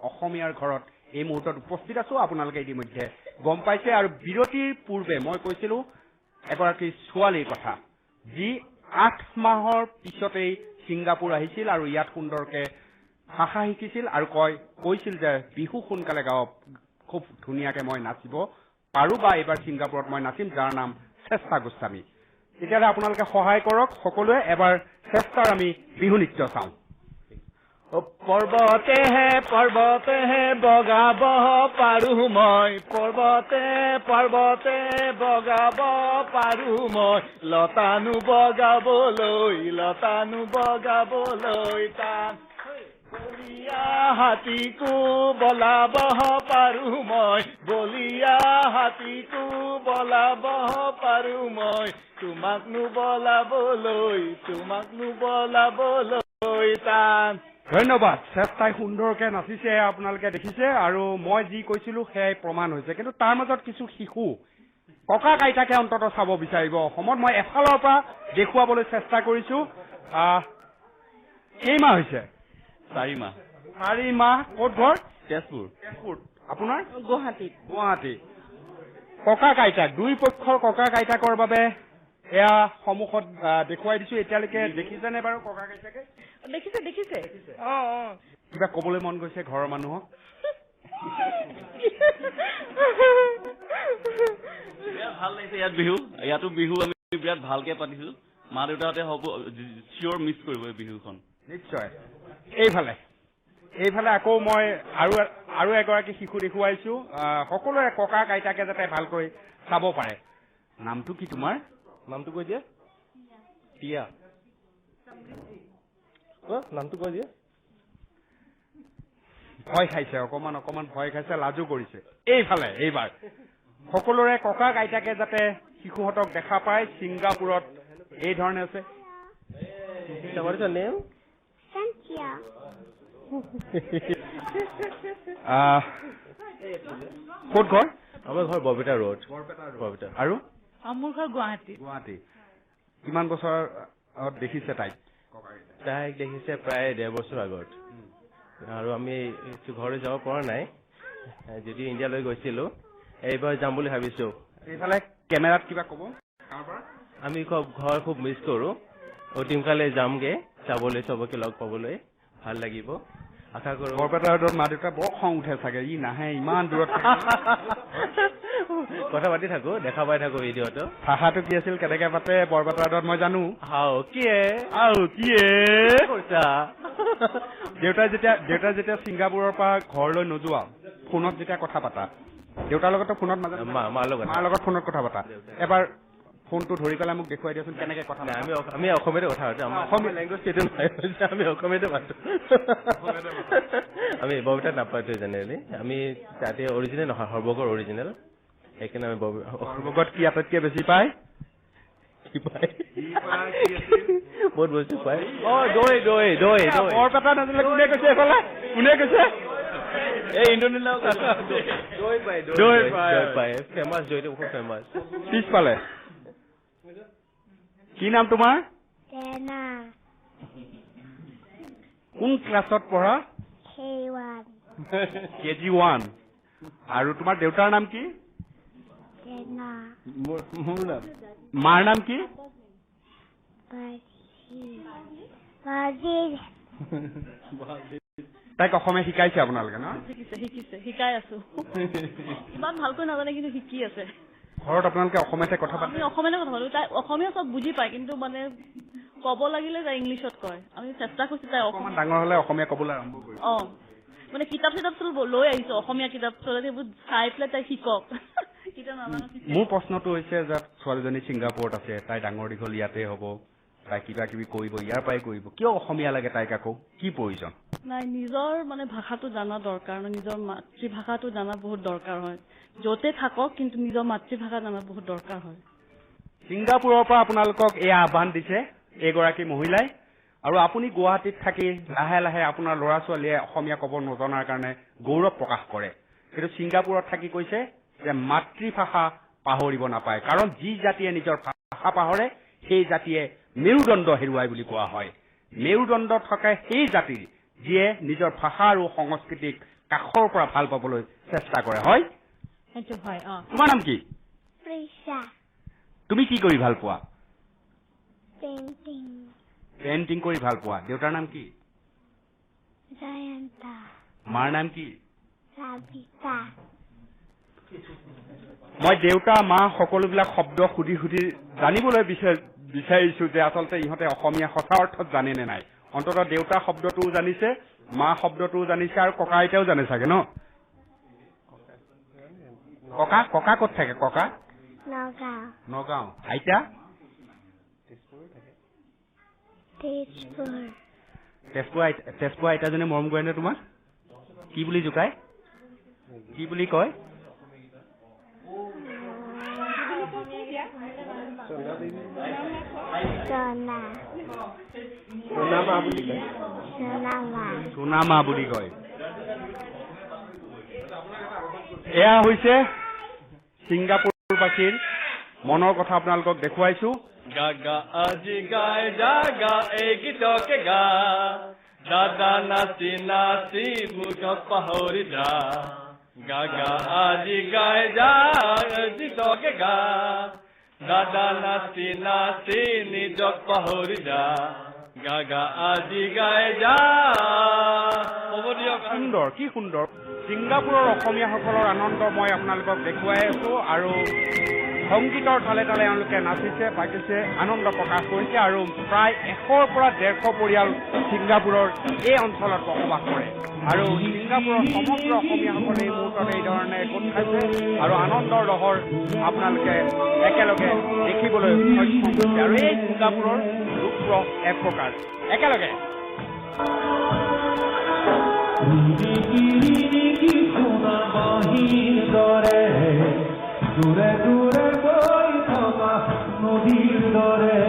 অসমীয়াৰ ঘৰত এই মুহূৰ্তত উপস্থিত আছো, আপোনালোকে ইতিমধ্যে গম পাইছে। আৰু বিৰতিৰ পূৰ্বে মই কৈছিলোঁ এগৰাকী ছোৱালীৰ কথা, যি 8 মাহৰ পিছতেই ছিংগাপুৰ আহিছিল আৰু ইয়াত সুন্দৰকে ভাষা শিকিছিল আৰু কৈছিল যে বিহু সোনকালে গাঁও খুব ধুনীয়াকে মই নাচিব পাৰোঁ বা এইবাৰ ছিংগাপুৰত মই নাচিম, যাৰ নাম শ্ৰেষ্ঠা গোস্বামী। তেতিয়াহ'লে আপোনালোকে সহায় কৰক সকলোৱে, এবাৰ শ্ৰেষ্ঠাৰ আমি বিহু নৃত্য চাওঁ। পৰ্বতে হে বগাব পাৰো মই, পৰ্বতে বগাব পাৰো মই, লতানো বগাবলৈ টান, বলিয়া হাতীকো বলাব পাৰো মই, বলিয়া হাতীকো বলাব পাৰো মই, তোমাকনো বলাবলৈ টান। ধন্যবাদ। শ্ৰেষ্ঠাই সুন্দৰকে নাচিছে, আপোনালোকে দেখিছে, আৰু মই যি কৈছিলোঁ সেয়াই প্ৰমাণ হৈছে। কিন্তু তাৰ মাজত কিছু শিশু ককা আইতাকে অন্ততঃ চাব বিচাৰিব অসমত। মই এফালৰ পৰা দেখুৱাবলৈ চেষ্টা কৰিছোঁ। কেইমাহ হৈছে? 4 মাহ। 4 মাহ। ক'ত ঘৰ? তেজপুৰ। আপোনাৰ? গুৱাহাটী। ককা আইতাক, দুই পক্ষৰ ককা আইতাকৰ বাবে এয়া সন্মুখত দেখুৱাই দিছো। এতিয়ালৈকে দেখিছেনে বাৰু ককা আইতাকে? দেখিছে। কিবা কবলৈ মন গৈছে ঘৰৰ মানুহক? বিৰাট ভাল লাগিছে ইয়াত বিহু। ইয়াতো বিহু আমি বিৰাট ভালকে পাতিছো। মা দেউতাহঁতে হ'ব চিয়ৰ মিছ কৰিব এই বিহুখন। নিশ্চয়। এইফালে আকৌ মই আৰু এগৰাকী শিশু দেখুৱাইছো। সকলোৰে ককা আইতাকে যাতে ভালকৈ চাব পাৰে। নামটো কি তোমাৰ? নামটো কৈ দিয়া। টিয়া। নামটো কৈ দিয়া। ভয় খাইছে, অকমান ভয় খাইছে, লাজো কৰিছে। এইবাৰ সকলোৰে ককা আইতাকে যাতে শিশুহঁতক দেখা পায়। ছিংগাপুৰত এই ধৰণে আছে। ক'ত ঘৰ? আমাৰ ঘৰ বৰপেটা ৰোড। আৰু মোৰ ঘৰ গুৱাহাটী। কিমান বছৰ দেখিছে তাইক দেখিছে প্ৰায় 1.5 বছৰ আগত। আৰু আমি ঘৰলৈ যাব পৰা নাই, যদিও ইণ্ডিয়ালৈ গৈছিলো। এইবাৰ যাম বুলি ভাবিছো। এইফালে কেমেৰাত কিবা ক'ব? আমি ঘৰ খুব মিছ কৰো। অতিমকালে যামগে চাবলৈ, চবকে লগ পাবলৈ ভাল লাগিব। আশা কৰো। বৰপেটা ৰোডত মা দেউতা বৰ খং উঠে চাগে, ই নাহে ইমান দূৰত। কথা পাতি থাকো, দেখা পাই থাকো ভিডিঅ'টো। ভাষাটো কি আছিল, কেনেকে পাতে বৰপেটা ৰোডত মই জানো। দেউতাই যেতিয়া ছিংগাপুৰৰ পৰা ঘৰলৈ নোযোৱা, ফোনত যেতিয়া কথা পাতা, দেউতাৰ লগতো ফোনত মাজে মাৰ লগত ফোনত কথা পাতা, এবাৰ ফোনটো ধৰি পেলাই মোক দেখুৱাই দিয়কচোন কেনেকে কথা নাই, আমি অসমীয়াতে কথা পাতো। আমাৰ অসমীয়া লেংগুৱেজ সেইটো নহয়, আমি অসমীয়াতে পাতো। আমি ববিতাত নাপাতো জেনেৰেলি। আমি তাতে অৰিজিনেল নহয়, সৰ্বগৰ অৰিজিনেল। সেইকাৰণে আমি সৰ্বগত কি আটাইতকৈ বেছি পায়? কি পায়? বহুত বস্তু পায়। দৈ দৈ দৈ দৈ। বৰপেটা নাজিলে কোনে কৈছে এইফালে? কোনে কৈছে? এই ইণ্ডোনেছিয়াৰ দৈ পায়, দৈ দৈ পায়। ফেমাছ, দৈটো খুব ফেমাছ। পিছফালে কি নাম তোমাৰ? কোন ক্লাছত পঢ়া? KG1। আৰু তোমাৰ দেউতাৰ নাম কি? মোৰ নাম মাৰ নাম কি? তাইক অসমীয়া শিকাইছে আপোনালোকে ন? শিকিছে শিকাই আছো। ইমান ভালকৈ নাজানে কিন্তু শিকি আছে। ঘৰত আপোনালোকে অসমীয়াতে কথা পাতে? আমি অসমীয়াতে কথা পাতো। তাই অসমীয়া চব বুজি পায় কিন্তু মানে ক'ব লাগিলে তাই ইংলিছত কয়। আমি চেষ্টা কৰিছো তাই অকণমান ডাঙৰ হ'লে অসমীয়া ক'বলৈ আৰম্ভ কৰিব। মানে কিতাপ চিতাপ লৈ আহিছো অসমীয়া কিতাপ সেইবোৰ চাই পেলাই তাই শিকক। মোৰ প্ৰশ্নটো হৈছে যে ছোৱালীজনী ছিংগাপুৰত আছে, তাই ডাঙৰ দীঘল ইয়াতে হ'ব, তাই কিবা কিবি কৰিব, ইয়াৰ পৰাই কৰিব, কিয় অসমীয়া লাগে তাইক আকৌ? কি প্ৰয়োজন? নাই, নিজৰ মানে ভাষাটো জানা দৰকাৰ, নিজৰ মাতৃভাষাটো জানা বহুত দৰকাৰ হয়। য'তে থাকক কিন্তু নিজৰ মাতৃভাষা জানা বহুত দৰকাৰ হয়। ছিংগাপুৰৰ পৰা আপোনালোকক এই আহ্বান দিছে এইগৰাকী মহিলাই, আৰু আপুনি গুৱাহাটীত থাকি লাহে লাহে আপোনাৰ ল'ৰা ছোৱালীয়ে অসমীয়া ক'ব নজনাৰ কাৰণে গৌৰৱ প্ৰকাশ কৰে, কিন্তু ছিংগাপুৰত থাকি কৈছে যে মাতৃভাষা পাহৰিব নাপায়, কাৰণ যি জাতিয়ে নিজৰ ভাষা পাহৰে সেই জাতিয়ে মেৰুদণ্ড হেৰুৱাই বুলি কোৱা হয়। মেৰুদণ্ড থকা সেই জাতিৰ যিয়ে নিজৰ ভাষা আৰু সংস্কৃতিক কাষৰ পৰা ভাল পাবলৈ চেষ্টা কৰে। হয়, তোমাৰ নাম কি? তুমি কি কৰি ভাল পোৱা? পেইণ্টিং কৰি ভাল পোৱা। দেউতাৰ নাম কি? মাৰ নাম কি? মই দেউতা মা সকলোবিলাক শব্দ সুধি সুধি জানিবলৈ বিচাৰিছো যে আচলতে ইহঁতে অসমীয়া সঁচা অৰ্থত জানে নে নাই। অন্ততঃ দেউতা শব্দটোও জানিছে, মা শব্দটোও জানিছে, আৰু ককা আইতাও জানে চাগে ন? ককা ককা ক'ত থাকে? ককা নগাঁও। আইতা? তেজপুৰ আইতাজনে মৰম কৰে নে তোমাক? কি বুলি জোকায়? কি বুলি কয়? সোণামা বুলি কয়। এয়া হৈছে ছিংগাপুৰবাসীৰ মনৰ কথা আপোনালোকক দেখুৱাইছো। গাগা আজি গাই জাগা এই গীতকে গা, দাদা নাচি নাচি মুখক পাহৰি যা। গাগা আজি গাই যা গীতকে গা, দাদা নাচি নাচি নিজক পাহৰি যা। গাগা আজি গাই যা। হ'ব দিয়ক। সুন্দৰ, কি সুন্দৰ। ছিংগাপুৰৰ অসমীয়াসকলৰ আনন্দ মই আপোনালোকক দেখুৱাই আছো, আৰু সংগীতৰ তালে তালে এওঁলোকে নাচিছে, বাগিছে, আনন্দ প্ৰকাশ কৰিছে, আৰু প্ৰায় 100ৰ পৰা 150 পৰিয়াল ছিংগাপুৰৰ এই অঞ্চলত বসবাস কৰে, আৰু ছিংগাপুৰৰ সমগ্ৰ অসমীয়াসকলে এই মুহূৰ্তত এইধৰণে গোট খাইছে, আৰু আনন্দৰ লহৰ আপোনালোকে একেলগে দেখিবলৈ সক্ষম হৈছে, আৰু এই ছিংগাপুৰৰ ৰূপৰস এক প্ৰকাৰ একেলগে দূৰে দূৰে গৈ থকা নদীৰ দৰে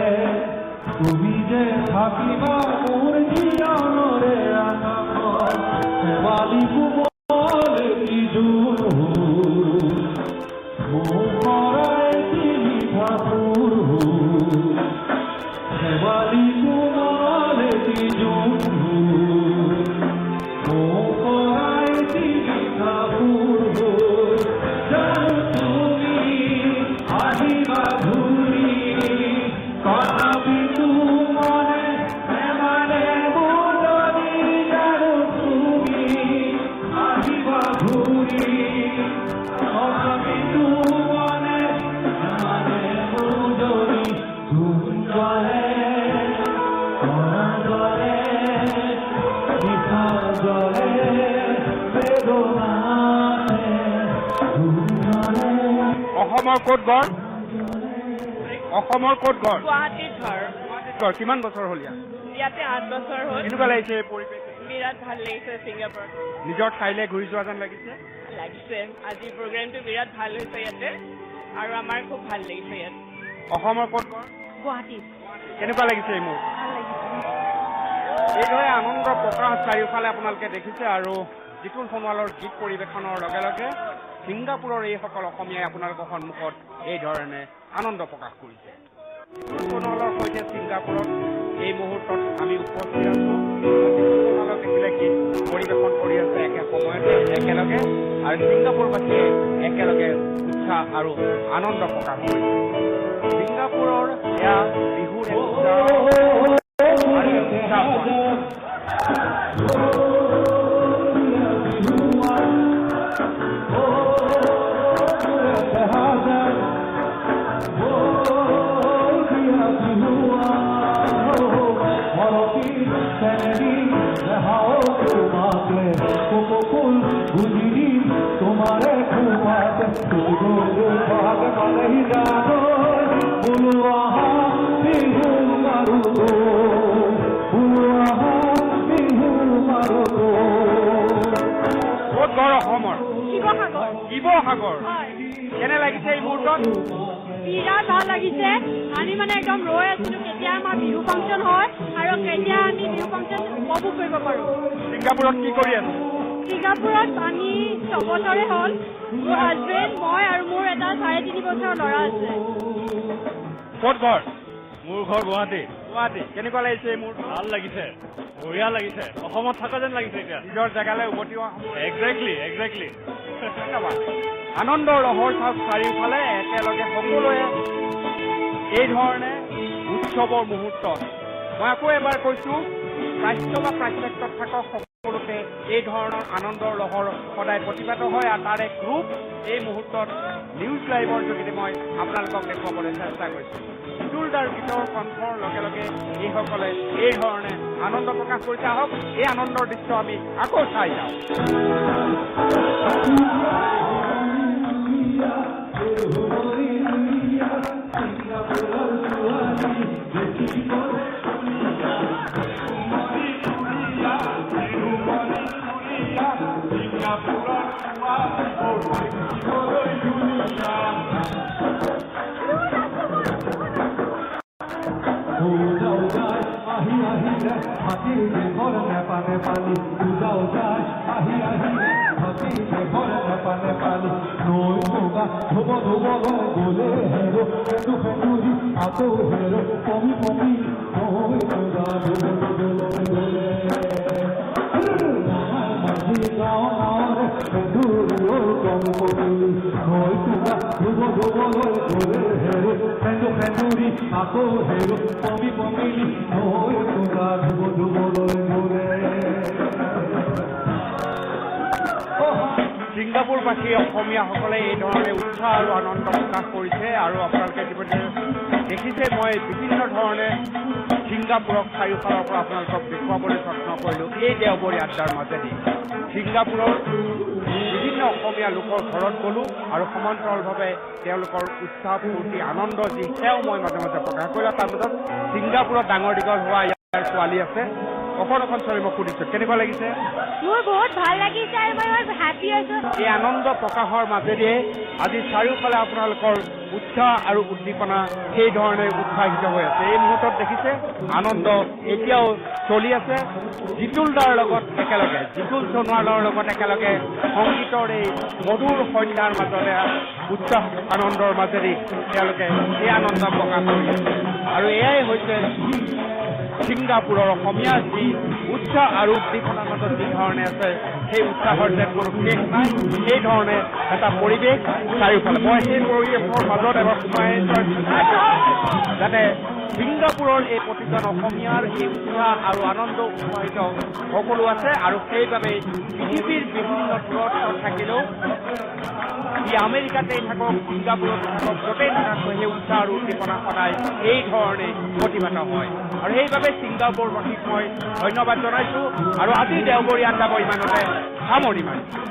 তুমি যে থাকিবা মোৰ জীৱনৰে আকাশত, শেৱালি কোমল কি জোৰ মোক মৰাই দিলি ভাপুৰ, শেৱালি কোমল কি জোৰ মোক মৰাই দিলি ভাপুৰ। অসমৰ ক'ত গড়? অসমৰ ক'ত ঘৰ গুৱাহাটীত ঘৰ ঘৰ কিমান বছৰ হ'ল ইয়াত ইয়াতে 8 বছৰ হ'ল কেনেকুৱা লাগিছে এই পৰিৱেশ বিৰাট ভাল লাগিছে ছিংগাপুৰত নিজৰ ঠাইলৈ ঘূৰি যোৱা যেন লাগিছে লাগিছে আজি প্ৰগ্ৰেমটো বিৰাট ভাল হৈছে ইয়াতে আৰু আমাৰ খুব ভাল লাগিছে ইয়াত অসমৰ ক'ত ঘৰ গুৱাহাটীত কেনেকুৱা লাগিছে এই মোৰ ভাল লাগিছে এইদৰে আনন্দ প্ৰকাশ চাৰিওফালে আপোনালোকে দেখিছে আৰু জিতুল সোণোৱালৰ গীত পৰিৱেশনৰ লগে লগে ছিংগাপুৰৰ এইসকল অসমীয়াই আপোনালোকৰ সন্মুখত এই ধৰণে আনন্দ প্ৰকাশ কৰিছে সোণোৱালৰ সৈতে ছিংগাপুৰত এই মুহূৰ্তত আমি উপস্থিত আছোঁ সোণোৱালক দেখিলে গীত পৰিৱেশন কৰি আছে একে সময়তে একেলগে আৰু ছিংগাপুৰবাসীয়ে একেলগে উৎসাহ আৰু আনন্দ প্ৰকাশ কৰিছে ছিংগাপুৰৰ এয়া বিহুৰ শিৱসাগৰ কেনে লাগিছে এই মুহূৰ্তত বিৰাট ভাল লাগিছে আমি মানে একদম ৰৈ আছিলো কেতিয়া আমাৰ বিহু ফাংচন হয় আৰু কেতিয়া আমি বিহু ফাংচন উপভোগ কৰিব পাৰো ছিংগাপুৰত কি কৰি আছে ছিংগাপুৰত আমি 6 বছৰে হ'ল মোৰ হাজবেণ্ড মই আৰু মোৰ এটা 3.5 বছৰৰ ল'ৰা আছে ক'ত ঘৰ মোৰ ঘৰ গুৱাহাটী গুৱাহাটী কেনেকুৱা লাগিছে এই মুহূৰ্তত ভাল লাগিছে বঢ়িয়া লাগিছে অসমত থকা যেন লাগিছে এতিয়া নিজৰ জেগালৈ উভতি অহা একজেক্টলি ধন্যবাদ আনন্দৰ লহৰ চাওক চাৰিওফালে একেলগে সকলোৱে এই ধৰণে উৎসৱৰ মুহূৰ্তত মই আকৌ এবাৰ কৈছোঁ প্ৰাচ্য বা প্ৰাচ্যত থকা সকলোতে এই ধৰণৰ আনন্দৰ লহৰ সদায় প্ৰতিবাদ হয় আৰু তাৰ এক ৰূপ এই মুহূৰ্তত নিউজ লাইভৰ যোগেদি মই আপোনালোকক দেখুৱাবলৈ চেষ্টা কৰিছোঁ জিতুলদাৰ গীতৰ কণ্ঠৰ লগে লগে এইসকলে এই ধৰণে আনন্দ প্ৰকাশ কৰিছে আহক এই আনন্দৰ দৃশ্য আমি আকৌ চাই যাওঁ ছিংগাপুৰবাসী অসমীয়াসকলে এই ধৰণে উৎসাহ আৰু আনন্দ প্ৰকাশ কৰিছে আৰু আপোনালোকে ইতিমধ্যে দেখিছে মই বিভিন্ন ধৰণে ছিংগাপুৰক চাৰিওফালৰ পৰা আপোনালোকক দেখুৱাবলৈ যত্ন কৰিলোঁ এই দেওবৰী আড্ডাৰ মাজেদি ছিংগাপুৰৰ বিভিন্ন অসমীয়া লোকৰ ঘৰত গ'লোঁ আৰু সমান্তৰালভাৱে তেওঁলোকৰ উৎসাহ ফূৰ্তি আনন্দ যি সেয়াও মই মাজে মাজে প্ৰকাশ কৰিলোঁ তাৰ মাজত ছিংগাপুৰত ডাঙৰ দীঘল হোৱা ইয়াৰ ছোৱালী আছে অকণ ছোৱালী মই সুধিছোঁ কেনেকুৱা লাগিছে মোৰ বহুত ভাল লাগিছে আৰু মই হেপী আছোঁ এই আনন্দ প্ৰকাশৰ মাজেদিয়ে আজি চাৰিওফালে আপোনালোকৰ উৎসাহ আৰু উদ্দীপনা সেই ধৰণে উৎসাহিত হৈ আছে এই মুহূৰ্তত দেখিছে আনন্দ এতিয়াও চলি আছে জিতুলদাৰ লগত একেলগে জিতুল সোণোৱালৰ লগত একেলগে সংগীতৰ এই মধুৰ সন্ধ্যাৰ মাজতে উৎসাহ আনন্দৰ মাজেদি তেওঁলোকে এই আনন্দ প্ৰকাশ কৰি আছে আৰু এয়াই হৈছে ছিংগাপুৰৰ অসমীয়া যি উৎসাহ আৰু উদ্দীপনাৰ মাজত যি ধৰণে আছে সেই উৎসাহৰ যেন কোনো শেষ নাই সেই ধৰণে এটা পৰিৱেশ চাৰিওফালে মই সেই পৰিৱেশৰ মাজত এবাৰ সোমাই যাতে ছিংগাপুৰৰ এই প্ৰতিজন অসমীয়াৰ এই উৎসাহ আৰু আনন্দ উৎসাহিত সকলো আছে আৰু সেইবাবে পৃথিৱীৰ বিভিন্ন দূৰত্ব থাকিলেও ই আমেৰিকাতেই থাকক ছিংগাপুৰত থাকক য'তেই নাথাকক সেই উৎসাহ আৰু উদ্দীপনা সদায় এই ধৰণে প্ৰতিভাত হয় আৰু সেইবাবে ছিংগাপুৰবাসীক মই ধন্যবাদ জনাইছোঁ আৰু আজি দেওবৰী আড্ডা মই ইমানতে সামৰণি মাৰিছোঁ